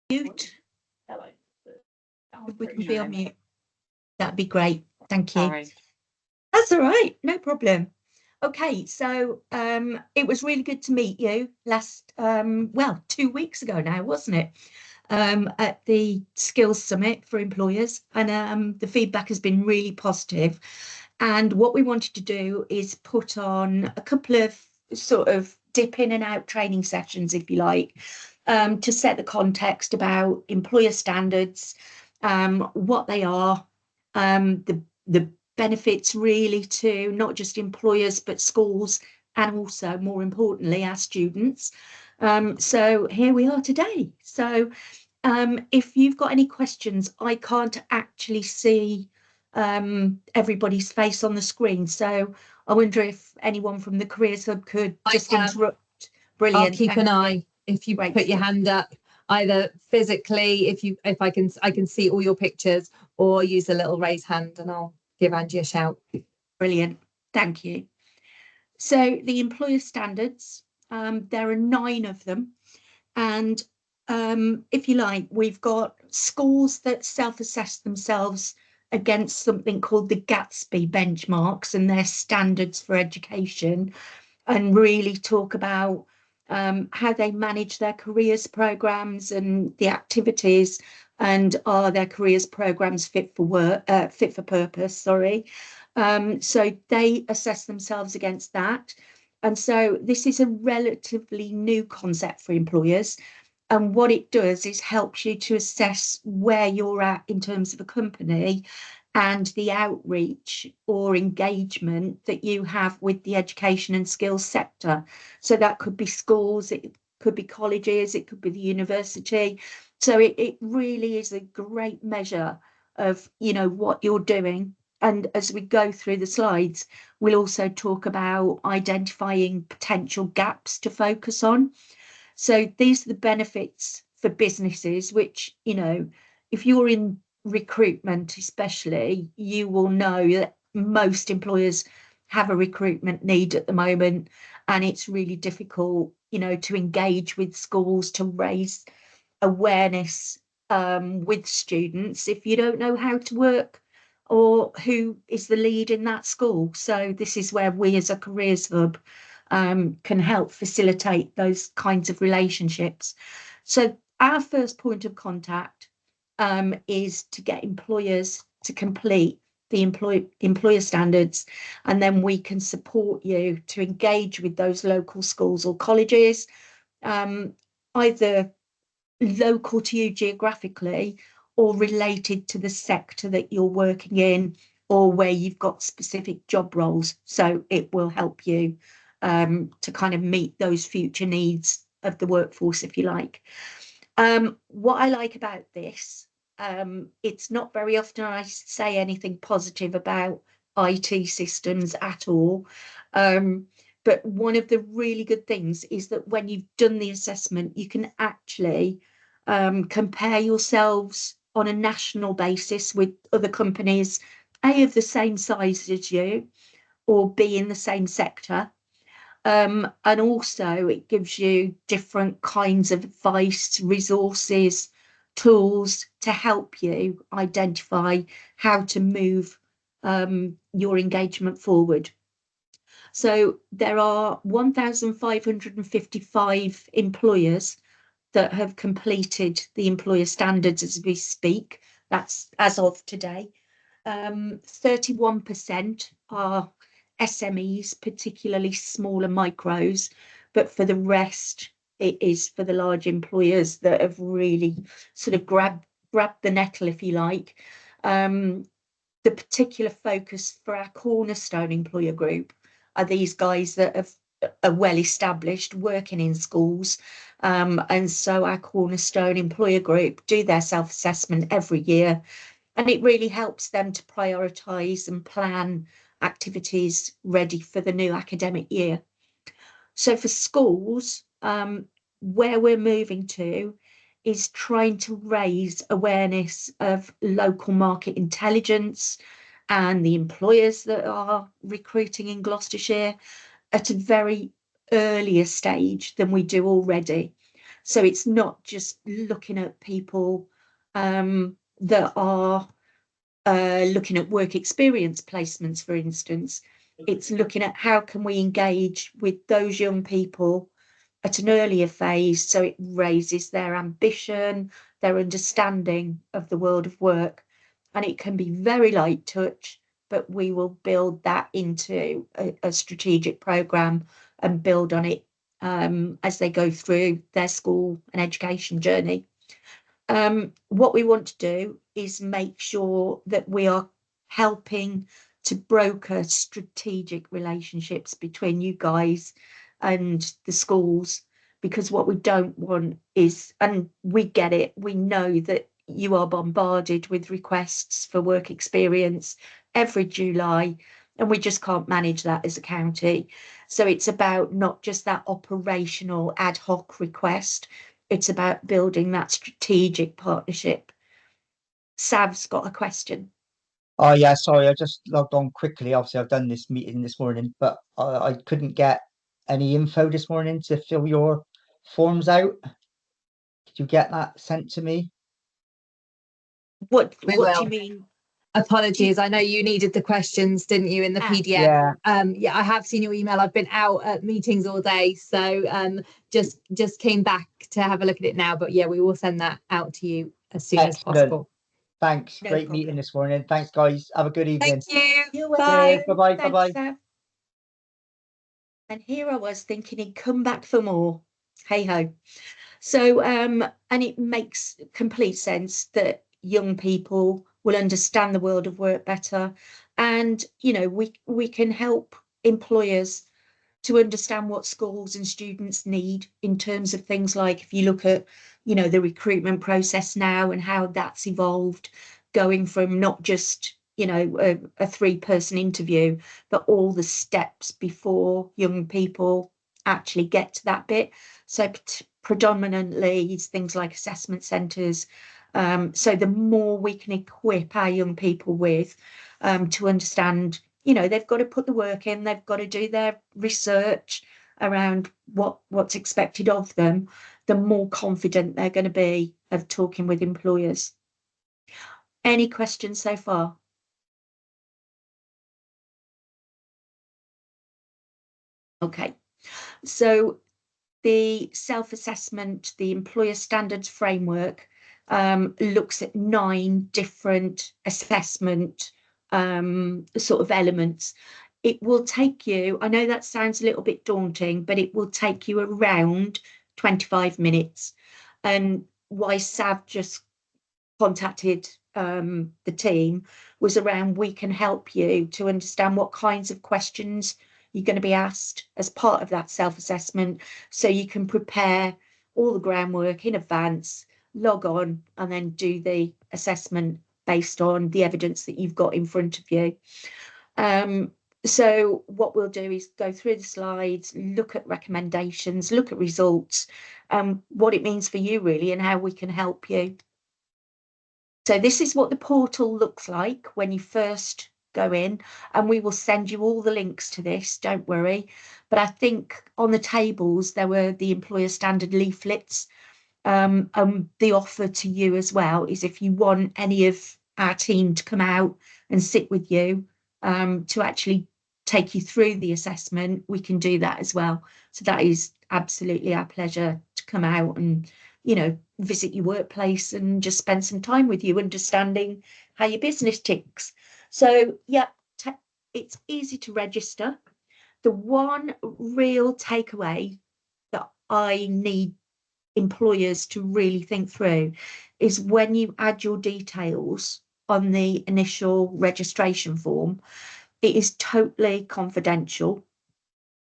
Mute. Hello. If we can be on mute, that'd be great. Thank you. Sorry. That's all right, no problem. Okay, so it was really good to meet you last, well, 2 weeks ago now, wasn't it? At the Skills Summit for Employers, and the feedback has been really positive. And what we wanted to do is put on a couple of sort of dip in and out training sessions, if you like, to set the context about employer standards, what they are, the benefits really to not just employers but schools, and also more importantly our students. So here we are today. So if you've got any questions, I can't actually see everybody's face on the screen, so I wonder if anyone from the Careers Hub could just interrupt. Brilliant. I'll keep an eye if you put your hand up, either physically, if I can see all your pictures, or use a little raise hand and I'll give Angie a shout. Brilliant, thank you. So the employer standards, there are 9 of them, and if you like, we've got schools that self-assess themselves against something called the Gatsby benchmarks and their standards for education, and really talk about how they manage their careers programs and the activities, and are their careers programs fit for purpose, sorry. So they assess themselves against that. And so this is a relatively new concept for employers. And what it does is helps you to assess where you're at in terms of a company and the outreach or engagement that you have with the education and skills sector. So that could be schools, it could be colleges, it could be the university. So it really is a great measure of, you know, what you're doing. And as we go through the slides, we'll also talk about identifying potential gaps to focus on. So these are the benefits for businesses, which, you know, if you're in recruitment especially, you will know that most employers have a recruitment need at the moment, and it's really difficult, you know, to engage with schools to raise awareness with students if you don't know how to work or who is the lead in that school. So this is where we as a Careers Hub can help facilitate those kinds of relationships. So our first point of contact is to get employers to complete the employer standards, and then we can support you to engage with those local schools or colleges, either local to you geographically or related to the sector that you're working in or where you've got specific job roles. So it will help you to kind of meet those future needs of the workforce, if you like. What I like about this, it's not very often I say anything positive about IT systems at all. But one of the really good things is that when you've done the assessment, you can actually compare yourselves on a national basis with other companies, A, of the same size as you, or B, in the same sector. And also it gives you different kinds of advice, resources, tools to help you identify how to move your engagement forward. So there are 1,555 employers that have completed the employer standards as we speak. That's as of today. 31% are SMEs, particularly smaller micros, but for the rest, it is for the large employers that have really sort of grabbed the nettle, if you like. The particular focus for our cornerstone employer group are these guys that are well established working in schools, and so our cornerstone employer group do their self-assessment every year, and it really helps them to prioritise and plan activities ready for the new academic year. So for schools, where we're moving to is trying to raise awareness of local market intelligence and the employers that are recruiting in Gloucestershire at a very earlier stage than we do already. So it's not just looking at people that are looking at work experience placements, for instance. It's looking at how can we engage with those young people at an earlier phase, so it raises their ambition, their understanding of the world of work. And it can be very light touch, but we will build that into a strategic programme and build on it as they go through their school and education journey. What we want to do is make sure that we are helping to broker strategic relationships between you guys and the schools, because what we don't want is, and we get it, we know that you are bombarded with requests for work experience every July, and we just can't manage that as a county. So it's about not just that operational ad hoc request, it's about building that strategic partnership. Sav's got a question. Oh yeah, sorry, I just logged on quickly. Obviously, I've done this meeting this morning, but I couldn't get any info this morning to fill your forms out. Did you get that sent to me? What We do will. you mean? Apologies, I know you needed the questions, didn't you, in the PDF? Yeah. Yeah, I have seen your email. I've been out at meetings all day, so just came back to have a look at it now. But yeah, we will send that out to you as soon as Excellent. possible. Thanks. No Great problem. meeting this morning. Thanks, guys. Have a good evening. Thank you. You're Bye. welcome. Bye-bye. Thanks, Bye-bye. Sav. And here I was thinking he'd come back for more. Hey ho. So and it makes complete sense that young people will understand the world of work better, and you know, we can help employers to understand what schools and students need in terms of things like, if you look at, you know, the recruitment process now and how that's evolved, going from not just, you know, a 3-person interview, but all the steps before young people actually get to that bit. So predominantly it's things like assessment centres. So the more we can equip our young people with to understand, you know, they've got to put the work in, they've got to do their research around what's expected of them, the more confident they're going to be of talking with employers. Any questions so far? Okay, so the self-assessment, the employer standards framework looks at 9 different assessment sort of elements. It will take you, I know that sounds a little bit daunting, but it will take you around 25 minutes. And why Sav just contacted the team was around, we can help you to understand what kinds of questions you're going to be asked as part of that self-assessment, so you can prepare all the groundwork in advance, log on and then do the assessment based on the evidence that you've got in front of you. So what we'll do is go through the slides, look at recommendations, look at results, what it means for you really, and how we can help you. So this is what the portal looks like when you first go in, and we will send you all the links to this, don't worry. But I think on the tables there were the employer standard leaflets. The offer to you as well is, if you want any of our team to come out and sit with you to actually take you through the assessment, we can do that as well. So that is absolutely our pleasure, to come out and, you know, visit your workplace and just spend some time with you, understanding how your business ticks. So yeah, it's easy to register. The one real takeaway that I need employers to really think through is, when you add your details on the initial registration form, it is totally confidential.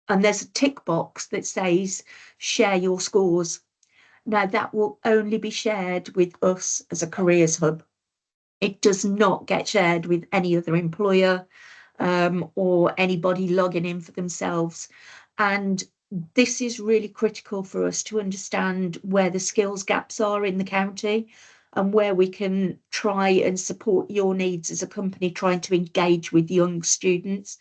And there's a tick box that says share your scores. Now that will only be shared with us as a careers hub. It does not get shared with any other employer or anybody logging in for themselves. And this is really critical for us to understand where the skills gaps are in the county, and where we can try and support your needs as a company trying to engage with young students.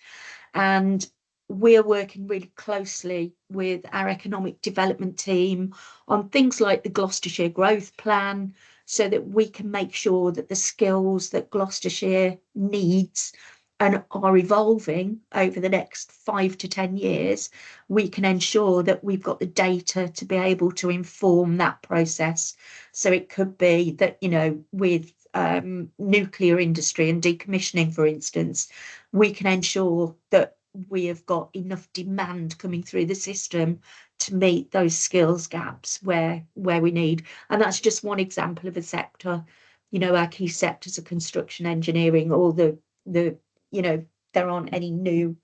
And we're working really closely with our economic development team on things like the Gloucestershire Growth Plan, so that we can make sure that the skills that Gloucestershire needs and are evolving over the next 5 to 10 years, we can ensure that we've got the data to be able to inform that process. So it could be that, you know, with nuclear industry and decommissioning, for instance, we can ensure that we have got enough demand coming through the system to meet those skills gaps where we need. And that's just one example of a sector. You know, our key sectors are construction, engineering, or the you know, there aren't any new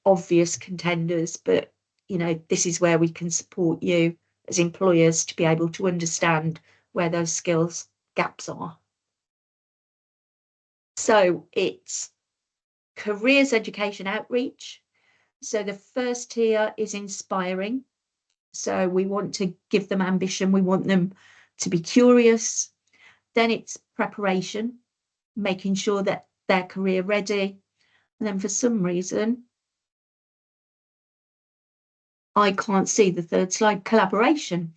obvious contenders, but you know, this is where we can support you as employers to be able to understand where those skills gaps are. So it's careers education outreach. So the first tier is inspiring. So we want to give them ambition. We want them to be curious. Then it's preparation, making sure that they're career ready. And then for some reason, I can't see the third slide, collaboration.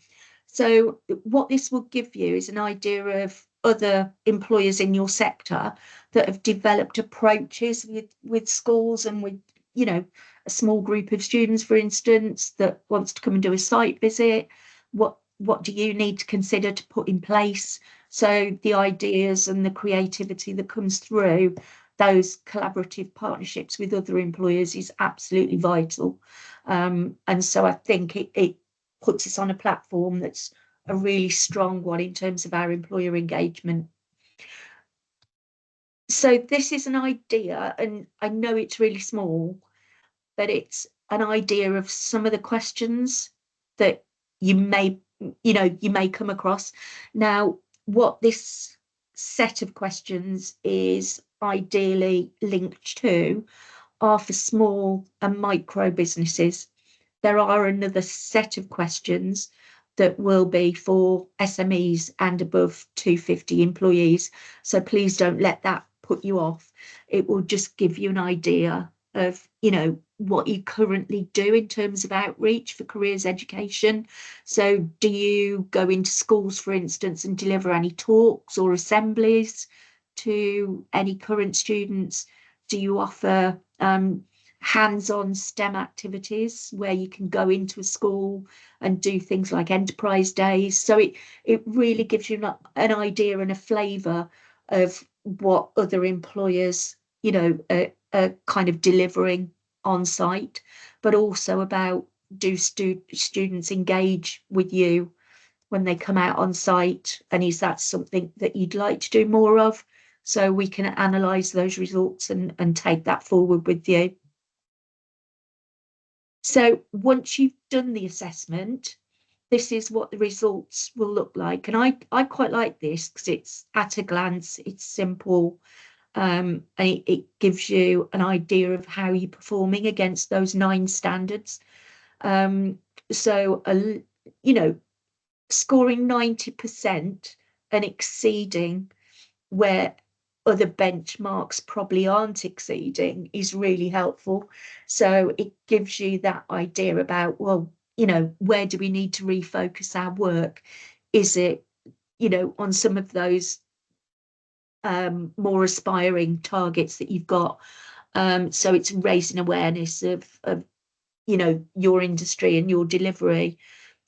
So what this will give you is an idea of other employers in your sector that have developed approaches with schools and with, you know, a small group of students, for instance, that wants to come and do a site visit. What do you need to consider to put in place? So the ideas and the creativity that comes through those collaborative partnerships with other employers is absolutely vital. And so I think it puts us on a platform that's a really strong one in terms of our employer engagement. So this is an idea, and I know it's really small, but it's an idea of some of the questions that you may come across. Now, what this set of questions is ideally linked to are for small and micro businesses. There are another set of questions that will be for SMEs and above 250 employees. So please don't let that put you off. It will just give you an idea of, you know, what you currently do in terms of outreach for careers education. So do you go into schools, for instance, and deliver any talks or assemblies to any current students? Do you offer hands-on STEM activities where you can go into a school and do things like enterprise days? So it really gives you an idea and a flavour of what other employers, you know, are kind of delivering on site, but also about, do students engage with you when they come out on site, and is that something that you'd like to do more of? So we can analyse those results and take that forward with you. So once you've done the assessment, this is what the results will look like. And I quite like this because it's at a glance, it's simple, and it gives you an idea of how you're performing against those 9 standards. So, you know, scoring 90% and exceeding where other benchmarks probably aren't exceeding is really helpful. So it gives you that idea about, well, you know, where do we need to refocus our work? Is it, you know, on some of those more aspiring targets that you've got? So it's raising awareness of, you know, your industry and your delivery.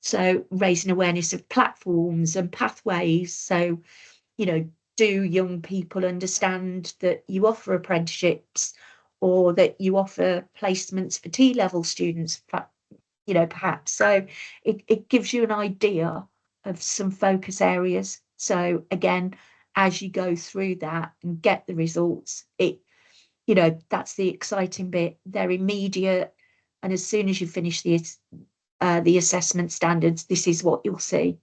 So raising awareness of platforms and pathways. So, you know, do young people understand that you offer apprenticeships or that you offer placements for T-level students, you know, perhaps? So it gives you an idea of some focus areas. So again, as you go through that and get the results, you know, that's the exciting bit. They're immediate, and as soon as you finish the assessment standards, this is what you'll see.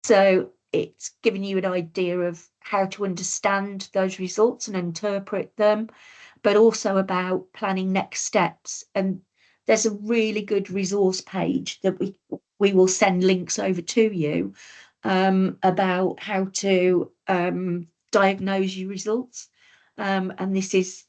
So it's giving you an idea of how to understand those results and interpret them, but also about planning next steps. And there's a really good resource page that we will send links over to you about how to diagnose your results. And this is,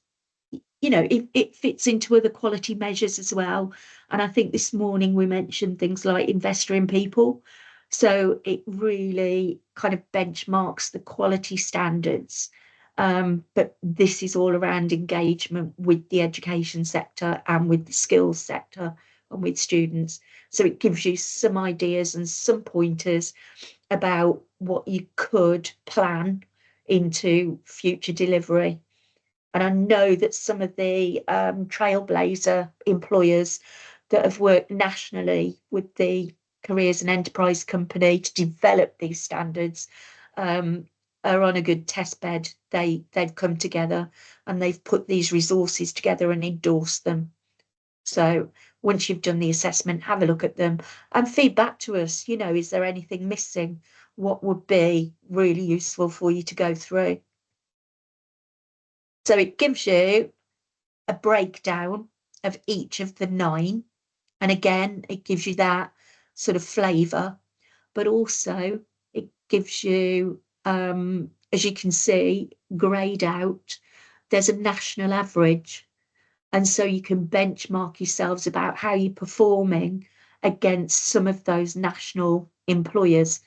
you know, it fits into other quality measures as well. And I think this morning we mentioned things like investor in people. So it really kind of benchmarks the quality standards. But this is all around engagement with the education sector and with the skills sector and with students. So it gives you some ideas and some pointers about what you could plan into future delivery. And I know that some of the trailblazer employers that have worked nationally with the Careers and Enterprise Company to develop these standards are on a good test bed. They've come together and they've put these resources together and endorsed them. So once you've done the assessment, have a look at them and feed back to us, you know, is there anything missing? What would be really useful for you to go through? So it gives you a breakdown of each of the 9. And again, it gives you that sort of flavour, but also it gives you, as you can see, grayed out, there's a national average. And so you can benchmark yourselves about how you're performing against some of those national employers.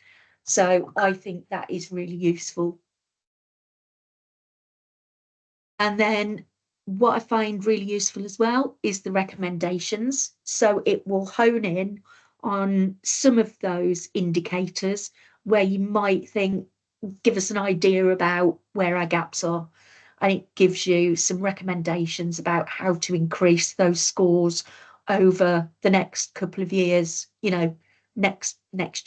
So I think that is really useful. And then what I find really useful as well is the recommendations. So it will hone in on some of those indicators where you might think, give us an idea about where our gaps are. And it gives you some recommendations about how to increase those scores over the next couple of years, you know, next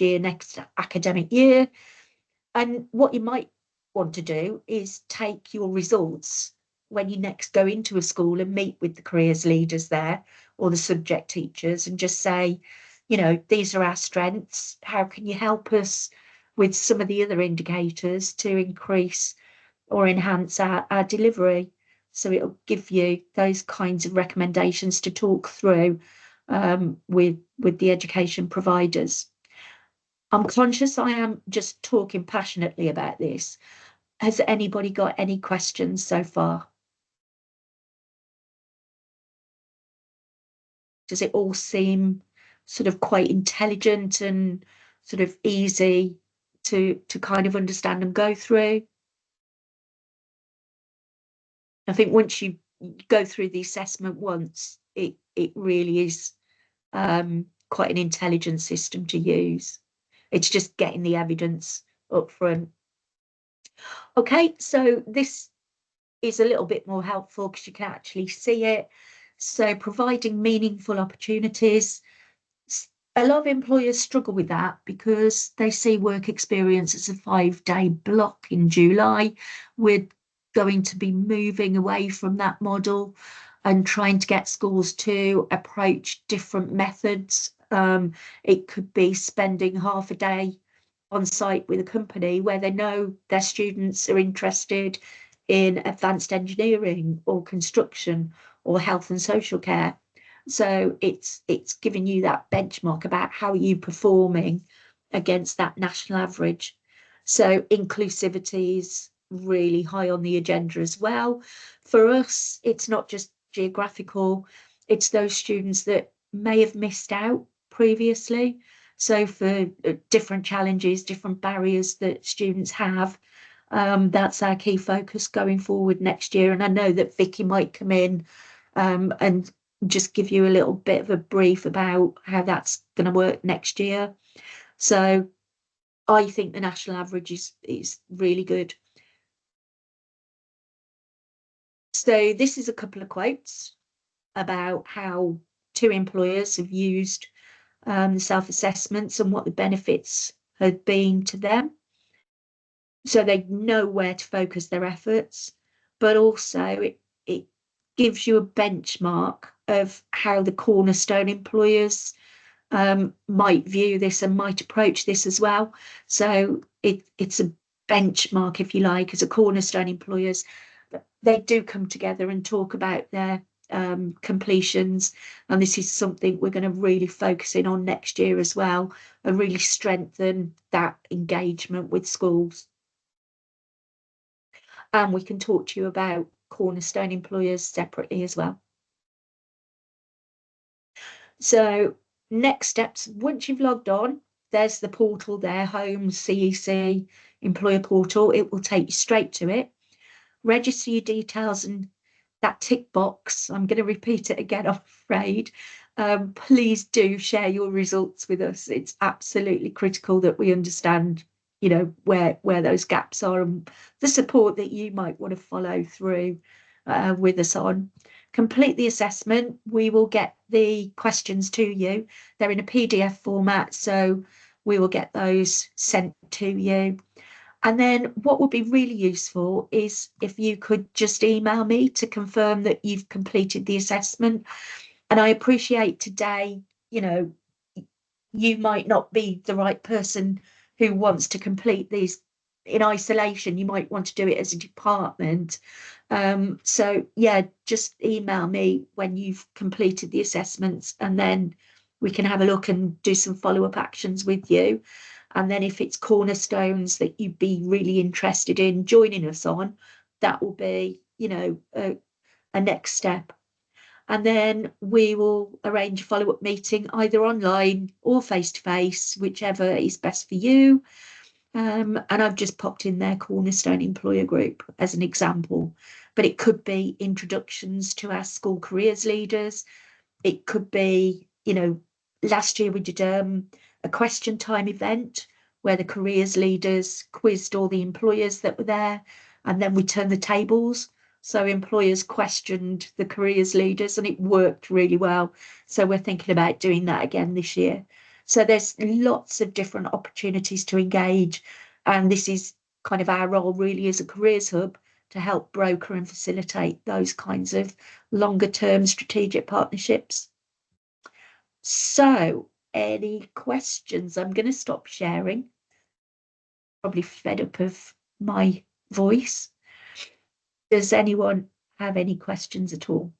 year, next academic year. And what you might want to do is take your results when you next go into a school and meet with the careers leaders there or the subject teachers and just say, you know, these are our strengths. How can you help us with some of the other indicators to increase or enhance our delivery? So it'll give you those kinds of recommendations to talk through with the education providers. I'm conscious I am just talking passionately about this. Has anybody got any questions so far? Does it all seem sort of quite intelligent and sort of easy to kind of understand and go through? I think once you go through the assessment once, it really is quite an intelligent system to use. It's just getting the evidence up front. Okay, so this is a little bit more helpful because you can actually see it. So providing meaningful opportunities. A lot of employers struggle with that because they see work experience as a 5-day block in July. We're going to be moving away from that model and trying to get schools to approach different methods. It could be spending half a day on site with a company where they know their students are interested in advanced engineering or construction or health and social care. So it's giving you that benchmark about how you're performing against that national average. So inclusivity is really high on the agenda as well. For us, it's not just geographical, it's those students that may have missed out previously. So for different challenges, different barriers that students have, that's our key focus going forward next year. And I know that Vicky might come in and just give you a little bit of a brief about how that's going to work next year. So I think the national average is really good. So this is a couple of quotes about how 2 employers have used the self-assessments and what the benefits have been to them. So they know where to focus their efforts, but also it gives you a benchmark of how the cornerstone employers might view this and might approach this as well. So it's a benchmark, if you like, as a cornerstone employers. They do come together and talk about their completions, and this is something we're going to really focus in on next year as well and really strengthen that engagement with schools. And we can talk to you about Cornerstone employers separately as well. So next steps, once you've logged on, there's the portal there, Home CEC Employer Portal. It will take you straight to it. Register your details and that tick box. I'm going to repeat it again, I'm afraid. Please do share your results with us. It's absolutely critical that we understand, you know, where those gaps are and the support that you might want to follow through with us on. Complete the assessment. We will get the questions to you. They're in a PDF format, so we will get those sent to you. And then what would be really useful is if you could just email me to confirm that you've completed the assessment. And I appreciate today, you know, you might not be the right person who wants to complete these in isolation. You might want to do it as a department. So yeah, just email me when you've completed the assessments, and then we can have a look and do some follow-up actions with you. And then if it's Cornerstones that you'd be really interested in joining us on, that will be, you know, a next step. And then we will arrange a follow-up meeting either online or face-to-face, whichever is best for you. And I've just popped in their Cornerstone Employer Group as an example, but it could be introductions to our school careers leaders. It could be, you know, last year we did a question time event where the careers leaders quizzed all the employers that were there, and then we turned the tables. So employers questioned the careers leaders and it worked really well. So we're thinking about doing that again this year. So there's lots of different opportunities to engage. And this is kind of our role really as a careers hub to help broker and facilitate those kinds of longer term strategic partnerships. So any questions? I'm going to stop sharing. Probably fed up of my voice. Does anyone have any questions at all?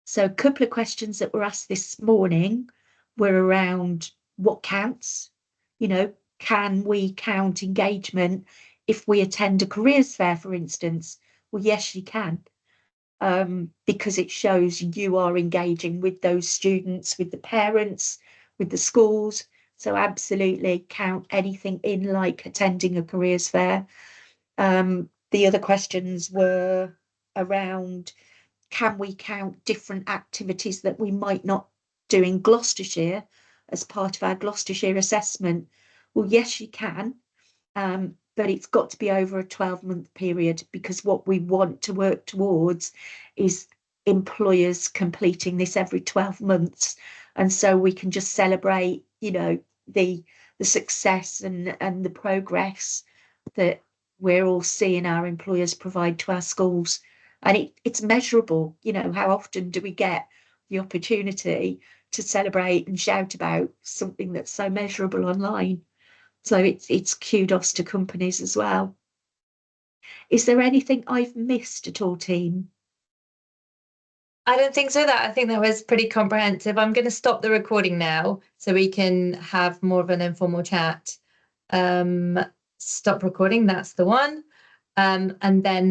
So a couple of questions that were asked this morning were around what counts. You know, can we count engagement if we attend a careers fair, for instance? Well, yes, you can, because it shows you are engaging with those students, with the parents, with the schools. So absolutely count anything in like attending a careers fair. The other questions were around, can we count different activities that we might not do in Gloucestershire as part of our Gloucestershire assessment? Well, yes, you can, but it's got to be over a 12-month period, because what we want to work towards is employers completing this every 12 months. And so we can just celebrate, you know, the success and the progress that we're all seeing our employers provide to our schools. And it's measurable. You know, how often do we get the opportunity to celebrate and shout about something that's so measurable online? So it's kudos to companies as well. Is there anything I've missed at all, team? I don't think so. I think that was pretty comprehensive. I'm going to stop the recording now so we can have more of an informal chat. Stop recording, that's the one. And then